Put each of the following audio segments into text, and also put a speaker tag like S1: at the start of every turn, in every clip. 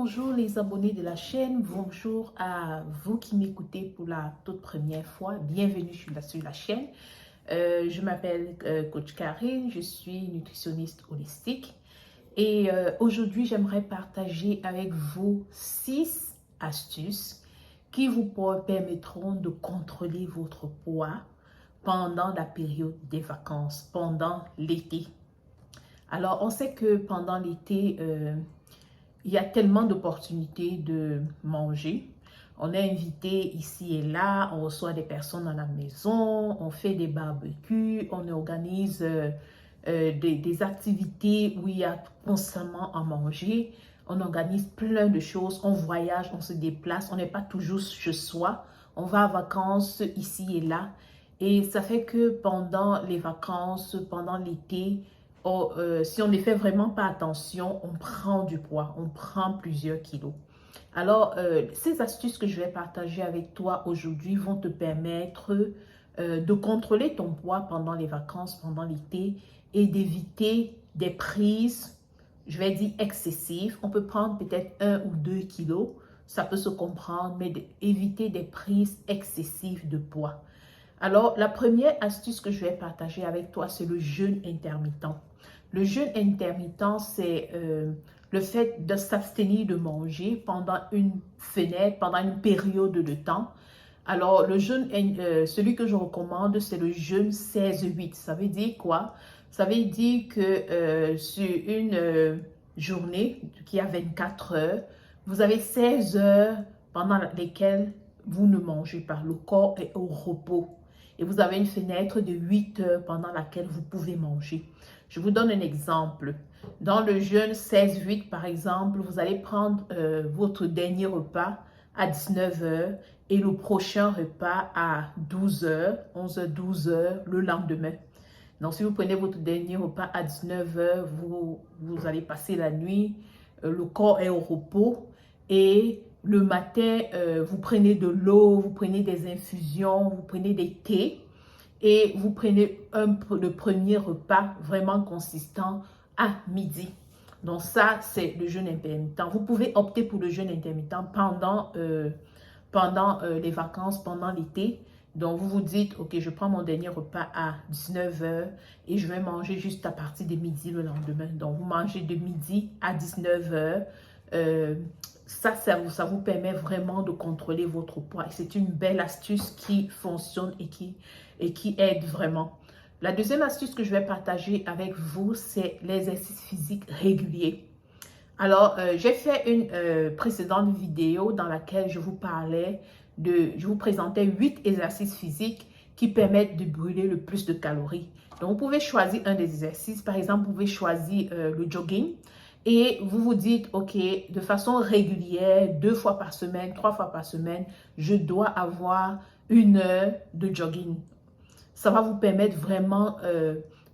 S1: bonjour les abonnés de la chaîne, bonjour à vous qui m'écoutez pour la toute première fois, bienvenue sur la chaîne. Je m'appelle Coach Karine, je suis nutritionniste holistique et aujourd'hui j'aimerais partager avec vous 6 astuces qui vous permettront de contrôler votre poids pendant la période des vacances, pendant l'été. Alors on sait que pendant l'été, il y a tellement d'opportunités de manger. On est invité ici et là, on reçoit des personnes à la maison, on fait des barbecues, on organise des activités où il y a constamment à manger. On organise plein de choses, on voyage, on se déplace, on n'est pas toujours chez soi. On va en vacances ici et là. Et ça fait que pendant les vacances, pendant l'été, si on ne fait vraiment pas attention, on prend du poids, on prend plusieurs kilos. Alors, ces astuces que je vais partager avec toi aujourd'hui vont te permettre de contrôler ton poids pendant les vacances, pendant l'été et d'éviter des prises, je vais dire excessives. On peut prendre peut-être 1 ou 2 kilos, ça peut se comprendre, mais d'éviter des prises excessives de poids. Alors, la première astuce que je vais partager avec toi, c'est le jeûne intermittent. Le jeûne intermittent, c'est le fait de s'abstenir de manger pendant une fenêtre, pendant une période de temps. Alors, le jeûne, celui que je recommande, c'est le jeûne 16-8. Ça veut dire quoi? Ça veut dire que sur une journée qui a 24 heures, vous avez 16 heures pendant lesquelles vous ne mangez pas. Le corps est au repos. Et vous avez une fenêtre de 8 heures pendant laquelle vous pouvez manger. Je vous donne un exemple. Dans le jeûne 16-8, par exemple, vous allez prendre votre dernier repas à 19 heures et le prochain repas à 12 heures, 11 heures, 12 heures le lendemain. Donc, si vous prenez votre dernier repas à 19 heures, vous allez passer la nuit, le corps est au repos et le matin, vous prenez de l'eau, vous prenez des infusions, vous prenez des thés et vous prenez le premier repas vraiment consistant à midi. Donc ça, c'est le jeûne intermittent. Vous pouvez opter pour le jeûne intermittent pendant les vacances, pendant l'été. Donc vous vous dites, ok, je prends mon dernier repas à 19 heures et je vais manger juste à partir de midi le lendemain. Donc vous mangez de midi à 19 heures. Ça vous permet vraiment de contrôler votre poids. Et c'est une belle astuce qui fonctionne et qui aide vraiment. La deuxième astuce que je vais partager avec vous, c'est l'exercice physique régulier. Alors, j'ai fait une précédente vidéo dans laquelle je vous je vous présentais 8 exercices physiques qui permettent de brûler le plus de calories. Donc, vous pouvez choisir un des exercices. Par exemple, vous pouvez choisir le jogging. Et vous vous dites, ok, de façon régulière, 2 fois par semaine, 3 fois par semaine, je dois avoir 1 heure de jogging. Ça va vous permettre vraiment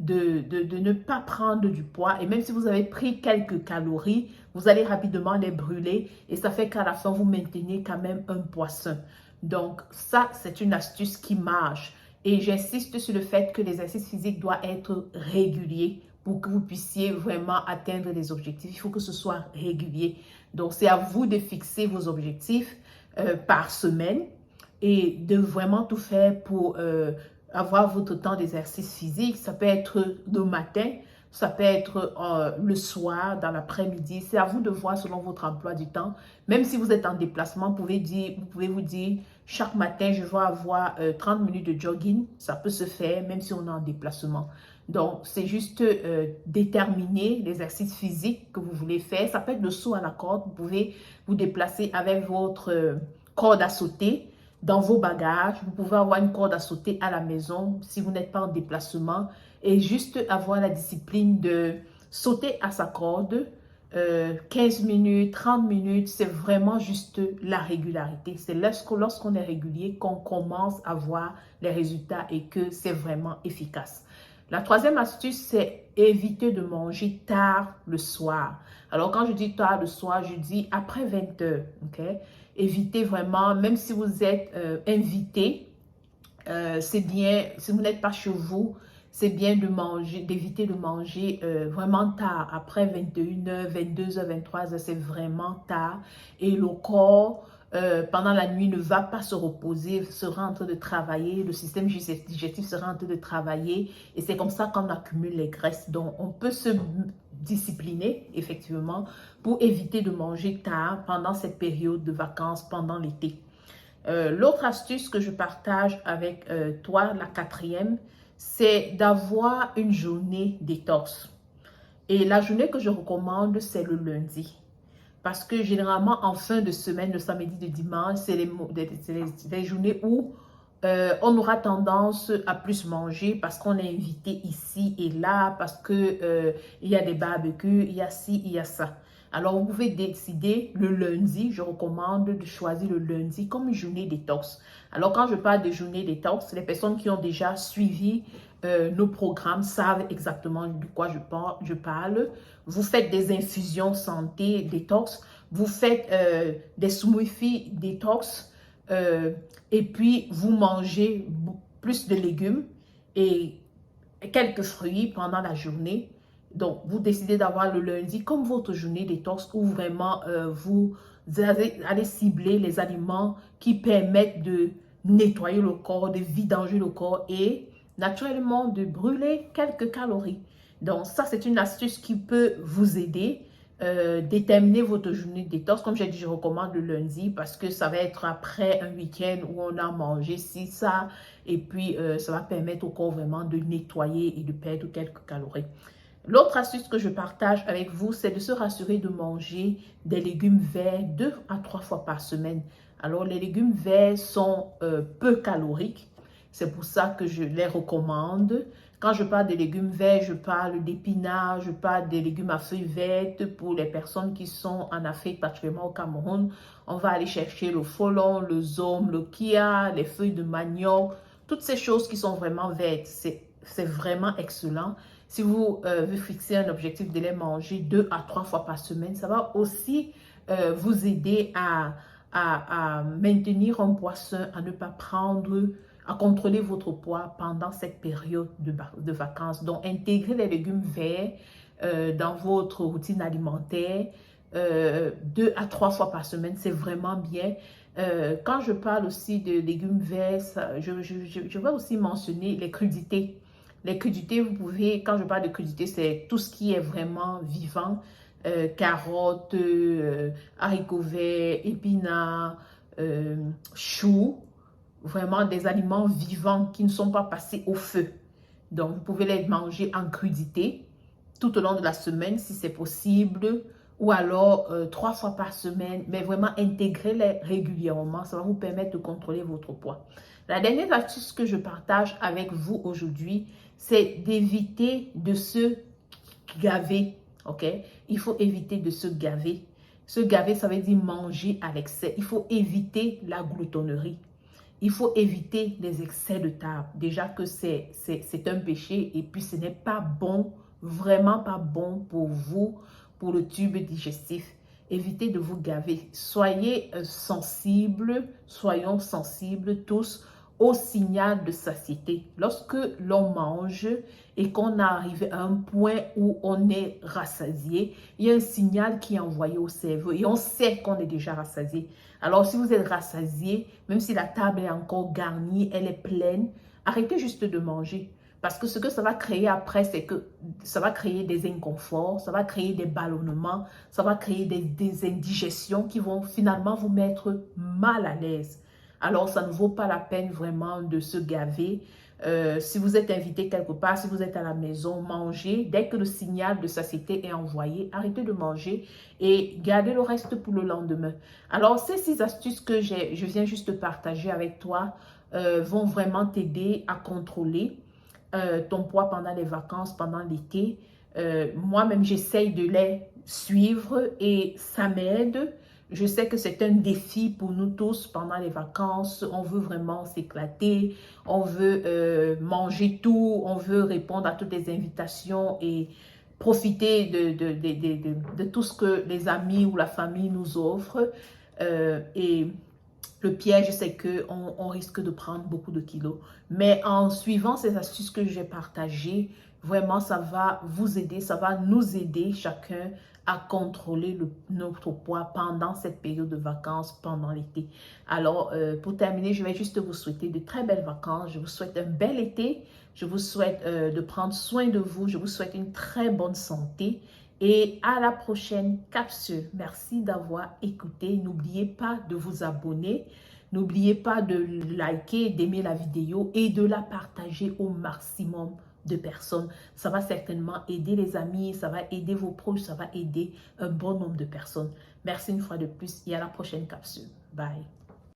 S1: de ne pas prendre du poids. Et même si vous avez pris quelques calories, vous allez rapidement les brûler. Et ça fait qu'à la fin, vous maintenez quand même un poids sain. Donc ça, c'est une astuce qui marche. Et j'insiste sur le fait que l'exercice physique doit être régulier pour que vous puissiez vraiment atteindre les objectifs. Il faut que ce soit régulier. Donc, c'est à vous de fixer vos objectifs par semaine et de vraiment tout faire pour avoir votre temps d'exercice physique. Ça peut être le matin, ça peut être le soir, dans l'après-midi. C'est à vous de voir selon votre emploi du temps. Même si vous êtes en déplacement, vous pouvez vous dire, chaque matin, je vais avoir 30 minutes de jogging. Ça peut se faire même si on est en déplacement. Donc, c'est juste déterminer l'exercice physique que vous voulez faire. Ça peut être le saut à la corde. Vous pouvez vous déplacer avec votre corde à sauter dans vos bagages. Vous pouvez avoir une corde à sauter à la maison si vous n'êtes pas en déplacement et juste avoir la discipline de sauter à sa corde 15 minutes, 30 minutes. C'est vraiment juste la régularité. C'est lorsqu'on est régulier qu'on commence à voir les résultats et que c'est vraiment efficace. La troisième astuce, c'est éviter de manger tard le soir. Alors, quand je dis tard le soir, je dis après 20 heures. Okay? Évitez vraiment, même si vous êtes invité, c'est bien, si vous n'êtes pas chez vous, c'est bien de manger, d'éviter de manger vraiment tard. Après 21h, 22h, 23h, c'est vraiment tard. Et le corps, pendant la nuit, ne va pas se reposer, sera en train de travailler. Le système digestif sera en train de travailler. Et c'est comme ça qu'on accumule les graisses. Donc, on peut se discipliner, effectivement, pour éviter de manger tard pendant cette période de vacances, pendant l'été. L'autre astuce que je partage avec toi, la quatrième, c'est d'avoir une journée détox. Et la journée que je recommande, c'est le lundi. Parce que généralement, en fin de semaine, le samedi, le dimanche, c'est les journées où on aura tendance à plus manger parce qu'on est invité ici et là, parce que il y a des barbecues, il y a ci, il y a ça. Alors, vous pouvez décider le lundi, je recommande de choisir le lundi comme une journée détox. Alors, quand je parle de journée détox, les personnes qui ont déjà suivi nos programmes savent exactement de quoi je parle. Vous faites des infusions santé détox, vous faites des smoothies détox, et puis vous mangez plus de légumes et quelques fruits pendant la journée. Donc, vous décidez d'avoir le lundi comme votre journée détox où vraiment vous allez cibler les aliments qui permettent de nettoyer le corps, de vidanger le corps et naturellement de brûler quelques calories. Donc, ça, c'est une astuce qui peut vous aider. Déterminer votre journée détox. Comme j'ai dit, je recommande le lundi parce que ça va être après un week-end où on a mangé ci, ça. Et puis, ça va permettre au corps vraiment de nettoyer et de perdre quelques calories. L'autre astuce que je partage avec vous, c'est de se rassurer de manger des légumes verts 2 à 3 fois par semaine. Alors, les légumes verts sont peu caloriques. C'est pour ça que je les recommande. Quand je parle des légumes verts, je parle d'épinards, je parle des légumes à feuilles vertes pour les personnes qui sont en Afrique, particulièrement au Cameroun. On va aller chercher le folon, le zome, le kia, les feuilles de manioc, toutes ces choses qui sont vraiment vertes. C'est vraiment excellent. Si vous vous fixez un objectif de les manger 2 à 3 fois par semaine, ça va aussi vous aider à maintenir un poids sain, à ne pas prendre, à contrôler votre poids pendant cette période de vacances. Donc, intégrer les légumes verts dans votre routine alimentaire 2 à 3 fois par semaine, c'est vraiment bien. Quand je parle aussi de légumes verts, je vais aussi mentionner les crudités. Les crudités, vous pouvez, quand je parle de crudités, c'est tout ce qui est vraiment vivant. Carottes, haricots verts, épinards, choux. Vraiment des aliments vivants qui ne sont pas passés au feu. Donc, vous pouvez les manger en crudité tout au long de la semaine si c'est possible. Ou alors 3 fois par semaine. Mais vraiment, intégrez-les régulièrement. Ça va vous permettre de contrôler votre poids. La dernière astuce que je partage avec vous aujourd'hui, c'est d'éviter de se gaver, ok? Il faut éviter de se gaver. Se gaver, ça veut dire manger à l'excès. Il faut éviter la gloutonnerie. Il faut éviter les excès de table. Déjà que c'est un péché et puis ce n'est pas bon, vraiment pas bon pour vous, pour le tube digestif. Évitez de vous gaver. Soyez sensibles, soyons sensibles tous au signal de satiété. Lorsque l'on mange et qu'on arrive à un point où on est rassasié, il y a un signal qui est envoyé au cerveau et on sait qu'on est déjà rassasié. Alors, si vous êtes rassasié, même si la table est encore garnie, elle est pleine, arrêtez juste de manger. Parce que ce que ça va créer après, c'est que ça va créer des inconforts, ça va créer des ballonnements, ça va créer des indigestions qui vont finalement vous mettre mal à l'aise. Alors, ça ne vaut pas la peine vraiment de se gaver. Si vous êtes invité quelque part, si vous êtes à la maison, mangez. Dès que le signal de satiété est envoyé, arrêtez de manger et gardez le reste pour le lendemain. Alors, ces 6 astuces que je viens juste de partager avec toi vont vraiment t'aider à contrôler ton poids pendant les vacances, pendant l'été. Moi-même, j'essaye de les suivre et ça m'aide. Je sais que c'est un défi pour nous tous pendant les vacances. On veut vraiment s'éclater, on veut manger tout, on veut répondre à toutes les invitations et profiter de tout ce que les amis ou la famille nous offrent. Et Le piège, c'est qu'on risque de prendre beaucoup de kilos. Mais en suivant ces astuces que j'ai partagées, vraiment, ça va vous aider, ça va nous aider chacun à contrôler notre poids pendant cette période de vacances, pendant l'été. Alors, pour terminer, je vais juste vous souhaiter de très belles vacances. Je vous souhaite un bel été. Je vous souhaite de prendre soin de vous. Je vous souhaite une très bonne santé. Et à la prochaine capsule. Merci d'avoir écouté. N'oubliez pas de vous abonner. N'oubliez pas de liker, d'aimer la vidéo et de la partager au maximum de personnes. Ça va certainement aider les amis, ça va aider vos proches, ça va aider un bon nombre de personnes. Merci une fois de plus et à la prochaine capsule. Bye.